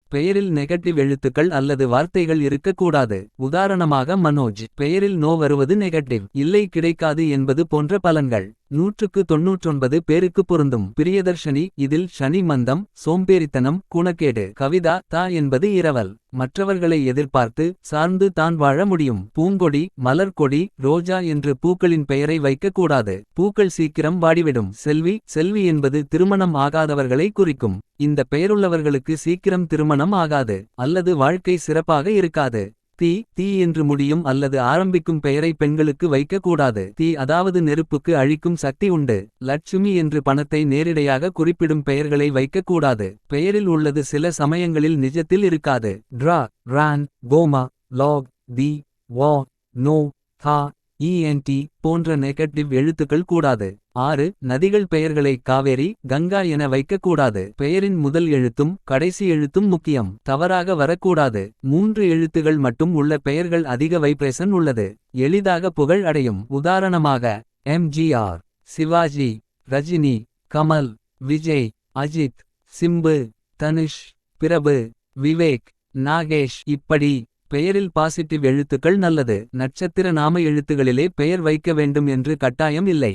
பெயரில் நெகட்டிவ் எழுத்துக்கள் அல்லது வார்த்தைகள் இருக்கக்கூடாது. உதாரணமாக மனோஜ். பெயரில் நோ வருவது நெகட்டிவ். இல்லை கிடைக்காது என்பது போன்ற பலன்கள். 199 பேருக்கு பொருந்தும். பிரியதர்ஷினி. இதில் சனி மந்தம், சோம்பேறித்தனம், குணக்கேடு. கவிதா. தா என்பது இரவல். மற்றவர்களை எதிர்பார்த்து சார்ந்து தான் வாழ முடியும். பூங்கொடி, மலர்கொடி, ரோஜா என்று பூக்களின் பெயரை வைக்கக்கூடாது. பூக்கள் சீக்கிரம் வாடிவிடும். செல்வி. செல்வி என்பது திருமணம் ஆகாதவர்களை குறிக்கும். இந்த பெயருள்ளவர்களுக்கு சீக்கிரம் திருமணம் ஆகாது. அல்லது வாழ்க்கை சிறப்பாக இருக்காது. தீ. தீ என்று முடியும் அல்லது ஆரம்பிக்கும் பெயரை பெண்களுக்கு வைக்கக்கூடாது. தீ அதாவது நெருப்புக்கு அழிக்கும் சக்தி உண்டு. லட்சுமி என்று பணத்தை நேரிடையாக குறிப்பிடும் பெயர்களை வைக்கக்கூடாது. பெயரில் உள்ளது சில சமயங்களில் நிஜத்தில் இருக்காது. ட்ரா, ரான், கோமா, லாக், தி, வா, நோ, தா, ent போன்ற நெகட்டிவ் எழுத்துக்கள் கூடாது. 6. நதிகள் பெயர்களை காவேரி, கங்கா என வைக்கக்கூடாது. பெயரின் முதல் எழுத்தும் கடைசி எழுத்தும் முக்கியம். தவறாக வரக்கூடாது. 3 எழுத்துகள் மட்டும் உள்ள பெயர்கள் அதிக வைப்ரேஷன் உள்ளது. எளிதாக புகழ் அடையும். உதாரணமாக எம்ஜிஆர், சிவாஜி, ரஜினி, கமல், விஜய், அஜித், சிம்பு, தனுஷ், பிரபு, விவேக், நாகேஷ். இப்படி பெயரில் பாசிட்டிவ் எழுத்துக்கள் நல்லது. நட்சத்திர நாம எழுத்துகளிலே பெயர் வைக்க வேண்டும் என்று கட்டாயம் இல்லை.